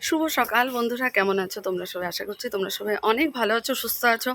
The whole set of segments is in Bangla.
শুভ সকাল বন্ধুরা, কেমন আছো তোমরা সবাই? আশা করছি তোমরা সবাই অনেক ভালো আছো, সুস্থ আছো।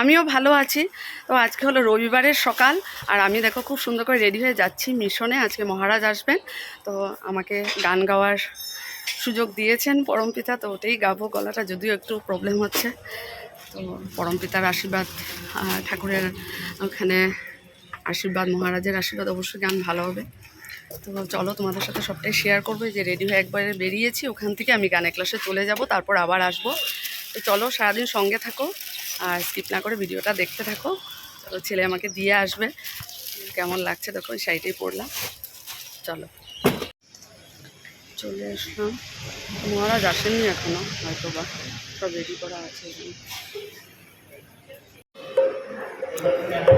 আমিও ভালো আছি। তো আজকে হলো রবিবারের সকাল, আর আমি দেখো খুব সুন্দর করে রেডি হয়ে যাচ্ছি মিশনে। আজকে মহারাজ আসবেন, তো আমাকে গান গাওয়ার সুযোগ দিয়েছেন পরমপিতা, তো ওটাই গাবো। গলাটা যদিও একটু প্রবলেম হচ্ছে, তো পরমপিতার আশীর্বাদ, ঠাকুরের ওখানে আশীর্বাদ, মহারাজের আশীর্বাদ, অবশ্যই গান ভালো হবে। তো চলো তোমাদের সাথে সবটাই শেয়ার করবো। যে রেডি হয়ে একবারে বেরিয়েছি, ওখান থেকে আমি গানের ক্লাসে চলে যাব, তারপর আবার আসবো। তো চলো সারাদিন সঙ্গে থাকো আর স্কিপ না করে ভিডিওটা দেখতে থাকো। তো ছেলে আমাকে দিয়ে আসবে, কেমন লাগছে দেখো, ওই শাড়িটাই পরলাম। চলো চলে আসলাম। মহারাজ আসেননি এখনো, হয়তো বা সব রেডি করা আছে।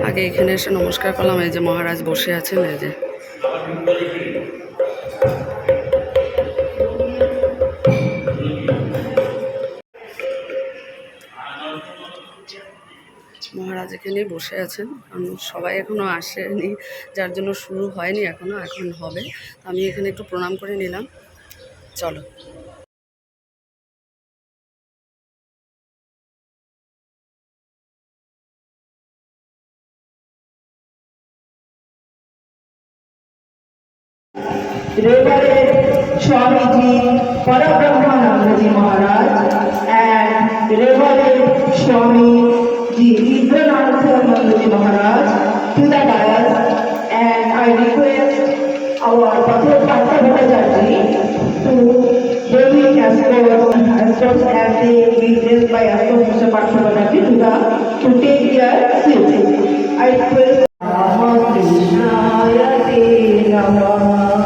আগে এখানে এসে নমস্কার করলাম। এই যে মহারাজ বসে আছেন, এই যে মহারাজ এখানেই বসে আছেন, কারণ সবাই এখনও আসেনি, যার জন্য শুরু হয়নি এখনও, এখন হবে। আমি এখানে একটু প্রণাম করে নিলাম। চলো Swamiji Parabrahmanandaji Maharaj and Reverend Swamiji Indranathanandaji Maharaj to the dais, and I request our Pathur Bhattacharya to bring escorts as they be dressed by Escort Mr. Bhattacharya to take their seats. I request Krishnaya Te Namah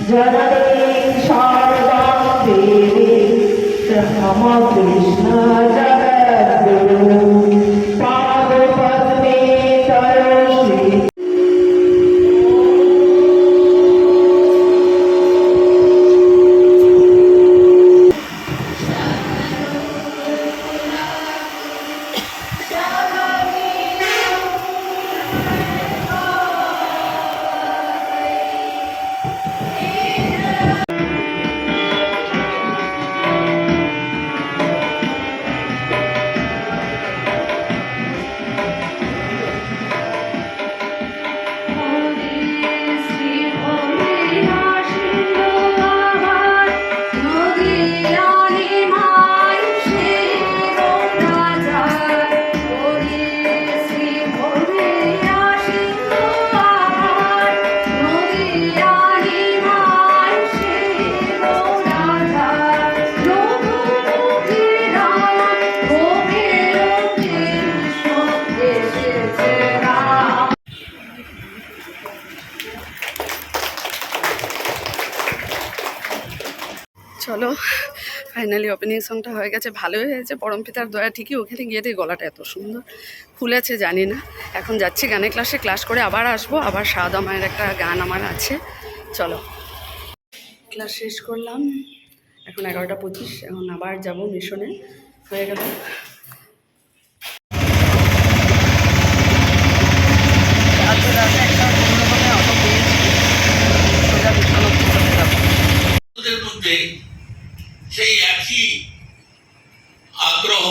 Janani Sharda Devi Rama Krishna Jagadguru Pada Padme Taroshri. চলো ফাইনালি ওপেনিং সংটা হয়ে গেছে, ভালোই হয়েছে পরমপিতার দয়া। ঠিকই ওখানে গিয়ে দিয়ে গলাটা এত সুন্দর খুলেছে জানি না। এখন যাচ্ছি গানের ক্লাসে, ক্লাস করে আবার আসবো। আবার সাদা মায়ের একটা গান আমার আছে। চলো ক্লাস শেষ করলাম, এখন 11:25, এখন আবার যাব মিশনে। হয়ে গেল সেই একই আগ্রহ,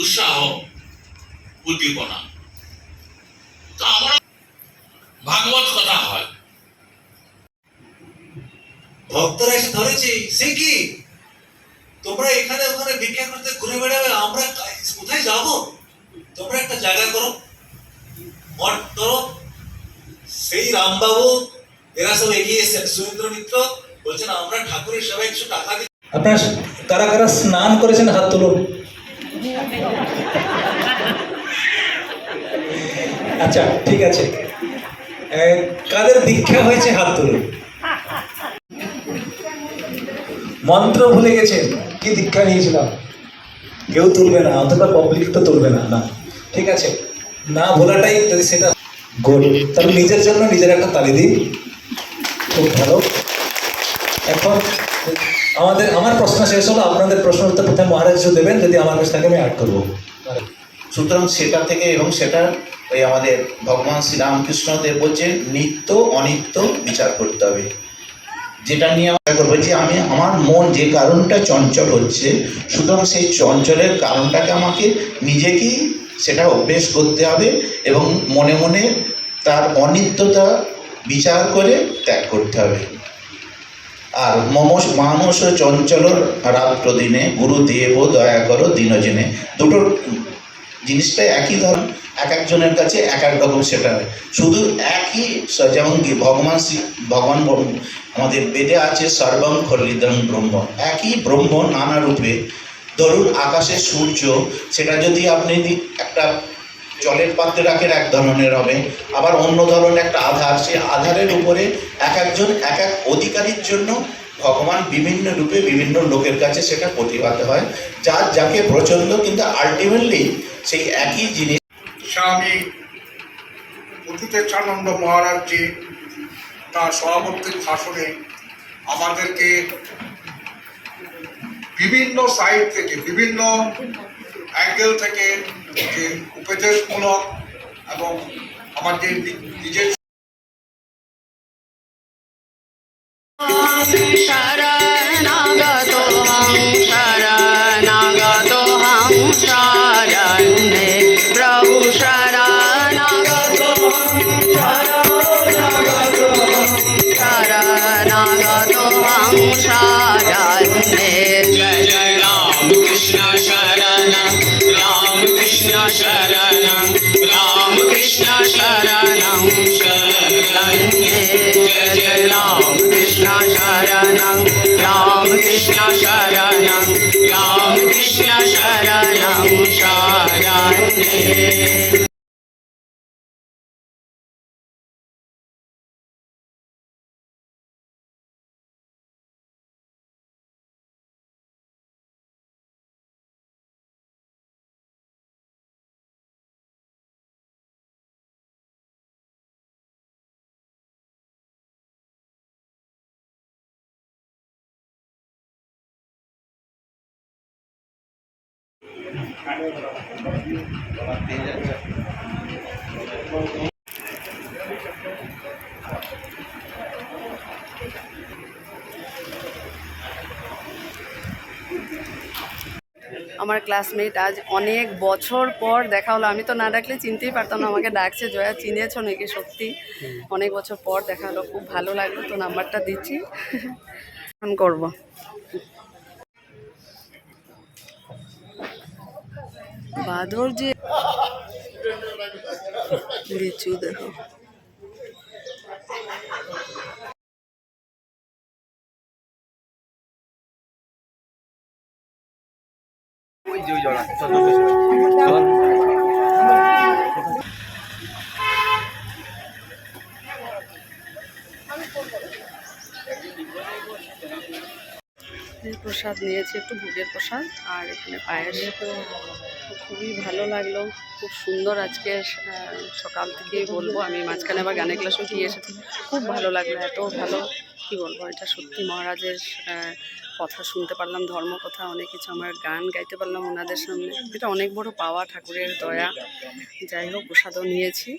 উৎসাহ, উদ্দীপনা। তো আমরা ভাগবত কথা হয়, ভক্তরা এসে ধরেছে, সে কি তোমরা এখানে ওখানে ভিক্ষা করতে ঘুরে বেড়াবে, আমরা কোথায় যাব? তোমরা একটা জায়গা করো, মঠ করো। সেই রামবাবু এরা সব এগিয়ে এসেছেন, সুরেন্দ্র মিত্র বলছেন আমরা ঠাকুরের সেবায় কিছু টাকা দিই। আপনারা কারা কারা স্নান করেছেন হাত তুলুন। আচ্ছা ঠিক আছে, কাদের দীক্ষা হয়েছে হাত তুলুন। মন্ত্র ভুলে গেছেন, কি দীক্ষা নিয়েছিলাম? কেউ তুলবে না, অন্তত পাবলিক তো তুলবে না। না ঠিক আছে, না ভোলাটাই যদি সেটা গোল, তাহলে নিজের জন্য নিজের একটা তালি দিই। খুব ভালো। এখন আমার প্রশ্ন শেষ হলো, আপনাদের প্রশ্ন উত্তর প্রথমে মহারাজ দেবেন, যদি আমার কাছ থেকে আমি অ্যাড করবো। সুতরাং সেটা থেকে, এবং সেটা ওই আমাদের ভগবান শ্রীরামকৃষ্ণদেব বলছেন নিত্য অনিত্য বিচার করতে হবে। যেটা নিয়ে আমরা করবো যে আমি আমার মন যে কারণটা চঞ্চল হচ্ছে, সুতরাং সেই চঞ্চলের কারণটাকে আমাকে নিজেকেই সেটা অভ্যেস করতে হবে এবং মনে মনে তার অনিত্যতা বিচার করে ত্যাগ করতে হবে। আর মানস চঞ্চল রাত্র দিনে গুরুদেব দয়া করো দিনজনে, দুটোর জিনিসটাই একই ধরন, এক একজনের কাছে এক এক রকম সেটা হয়। শুধু একই যেমন কি ভগবান আমাদের বেদে আছে সর্বং খলিদং ব্রহ্ম, একই ব্রহ্ম নানা রূপে। ধরুন আকাশের সূর্য, সেটা যদি আপনি একটা জলের পাত্রে রাখেন এক ধরনের হবে, আবার অন্য ধরনের একটা আধার, সেই আধারের উপরে এক একজন এক এক অধিকারীর জন্য ভগবান বিভিন্ন রূপে বিভিন্ন লোকের কাছে সেটা প্রতিভাত হয়, যার যাকে প্রচন্ড, কিন্তু আলটিমেটলি সেই একই জিনিস। স্বামী অতুতেচ্ছানন্দ মহারাজজি তার সভাপতির ভাষণে আমাদেরকে বিভিন্ন সাইড থেকে, বিভিন্ন অ্যাঙ্গেল থেকে যে উপদেশমূলক এবং আমাদের নিজের শরণাগতোহং শরণাগতোহং শরণ্যে প্রভু শরণাগতোহং শরণাগতোহং শরণ্যে। জয় জয় রাম কৃষ্ণ শরণ রাম কৃষ্ণ শরণ রাম কৃষ্ণ শরণং শরণ্যে। জয় জয় রাম কৃষ্ণ শরণং রাম কৃষ্ণ শরণং রাম কৃষ্ণ শরণং শরণ্যে। আমার ক্লাসমেট আজ অনেক বছর পর দেখা হলো। আমি তো না ডাকলে চিনতেই পারতাম না, আমাকে ডাকছে। জয়া, চিনেছো নাকি? সত্যি অনেক বছর পর দেখা হলো, খুব ভালো লাগলো। তো নাম্বারটা দিচ্ছি, ফোন করবো। বাদর যে লিচু দেখো, প্রসাদ নিয়েছি, একটু ভোগের প্রসাদ আর এখানে পায়েস। তো খুবই ভালো লাগলো, খুব সুন্দর। আজকে সকাল থেকেই বলবো, আমি মাঝখানে আবার গানের ক্লাসও দিয়ে এসেছি। খুব ভালো লাগলো, এত ভালো কি বলবো। এটা সত্যি মহারাজের কথা শুনতে পারলাম, ধর্ম কথা, অনেক কিছু। আমার গান গাইতে পারলাম ওনাদের সামনে, এটা অনেক বড় পাওয়া, ঠাকুরের দয়া। যাই হোক, প্রসাদও নিয়েছি।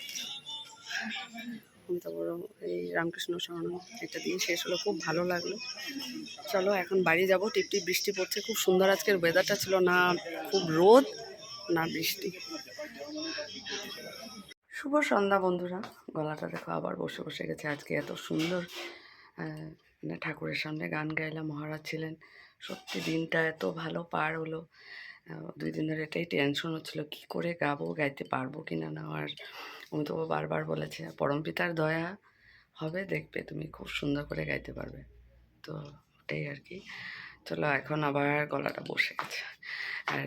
তারপর এই রামকৃষ্ণ শরণ এটা দিয়ে শেষ হলো, খুব ভালো লাগলো। চলো এখন বাড়ি যাব। টিপটিপ বৃষ্টি পড়ছে, খুব সুন্দর আজকের ওয়েদারটা ছিল, না খুব রোদ না বৃষ্টি। শুভ সন্ধ্যা বন্ধুরা। গলাটা দেখো আবার বসে বসে গেছে। আজকে এত সুন্দর মানে ঠাকুরের সামনে গান গাইলাম, মহারাজ ছিলেন। সত্যি দিনটা এত ভালো পার হলো। 2 দিন ধরে এটাই টেনশন হচ্ছিলো, কী করে গাবো, গাইতে পারবো কি না। আর আমি তো বারবার বলেছি, পরমপিতার দয়া হবে, দেখবে তুমি খুব সুন্দর করে গাইতে পারবে। তো ওটাই আর কি। চলো এখন আবার গলাটা বসে গেছে। আর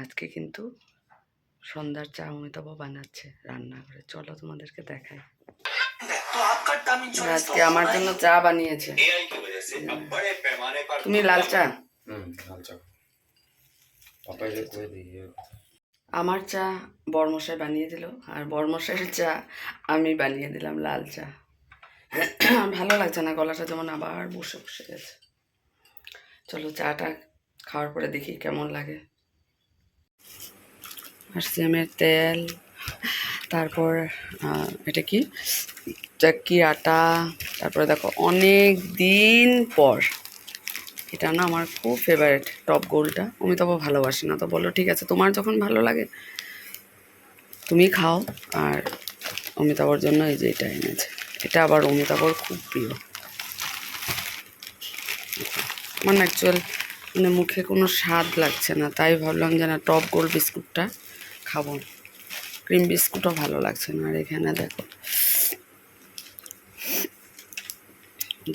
আজকে কিন্তু সন্ধ্যার চা অমিতাভ বানাচ্ছে রান্নাঘরে, চলো তোমাদেরকে দেখাই। আজকে আমার জন্য চা বানিয়েছে। তুমি লাল চা? আমার চা বড়মশাই বানিয়ে দিল, আর বড়মশাইয়ের চা আমি বানিয়ে দিলাম, লাল চা। ভালো লাগছে না, গলাটা যেমন আবার বসে বসে গেছে। চলো চাটা খাওয়ার পরে দেখি কেমন লাগে। আর সিমের তেল, তারপর এটা কি চাক্কি আটা, তারপরে দেখো অনেক দিন পর এটা না আমার খুব ফেভারিট টপ গোলটা। অমিতাভ ভালোবাসি না, তো বলো ঠিক আছে তোমার যখন ভালো লাগে তুমি খাও। আর অমিতাভর জন্য এই যে এটা এনেছে, এটা আবার অমিতাভর খুব প্রিয়। আমার না অ্যাকচুয়াল মানে মুখে কোনো স্বাদ লাগছে না, তাই ভাবলাম যে না টপ গোল্ড বিস্কুটটা খাবো। ক্রিম বিস্কুটও ভালো লাগছে না। আর এখানে দেখো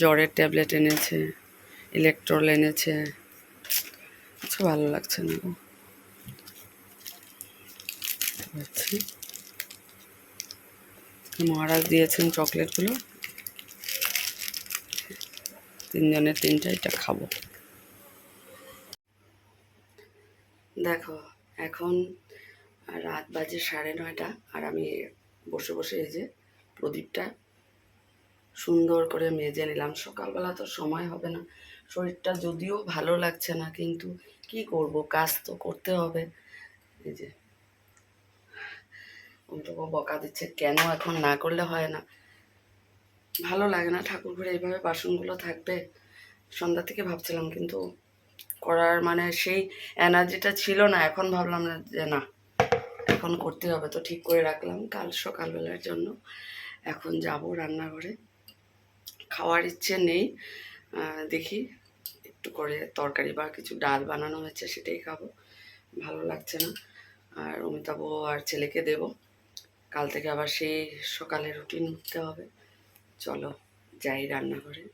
জ্বরের ট্যাবলেট এনেছে, ইলেকট্রল এনেছে, কিছু ভালো লাগছে না গো। আচ্ছা, মহারাজ দিয়েছেন চকলেটগুলো, তিনজনের তিনটা, এটা খাবো। দেখো এখন রাত বাজে 9:30, আর আমি বসে বসে এই যে প্রদীপটা সুন্দর করে মেজে নিলাম। সকালবেলা তো সময় হবে না, শরীরটা যদিও ভালো লাগছে না, কিন্তু কি করব, কাজ তো করতে হবে। এই যে অন্তত বকা দিচ্ছে কেন এখন না করলে হয় না, ভালো লাগে না ঠাকুর ঘরে এইভাবে বাসনগুলো থাকবে। সন্ধ্যা থেকে ভাবছিলাম, কিন্তু করার মানে সেই এনার্জিটা ছিল না। এখন ভাবলাম না যে না এখন করতে হবে, তো ঠিক করে রাখলাম কাল সকালবেলার জন্য। এখন যাব রান্নাঘরে, খাওয়ার ইচ্ছে নেই, দেখি একটু করে তরকারি বা কিছু ডাল বানানো হয়েছে সেটাই খাবো, ভালো লাগছে না। আর অমিতাভ আর ছেলেকে দেব, কাল থেকে আবার সেই সকালে রুটিন উঠতে হবে। চলো যাই রান্নাঘরে।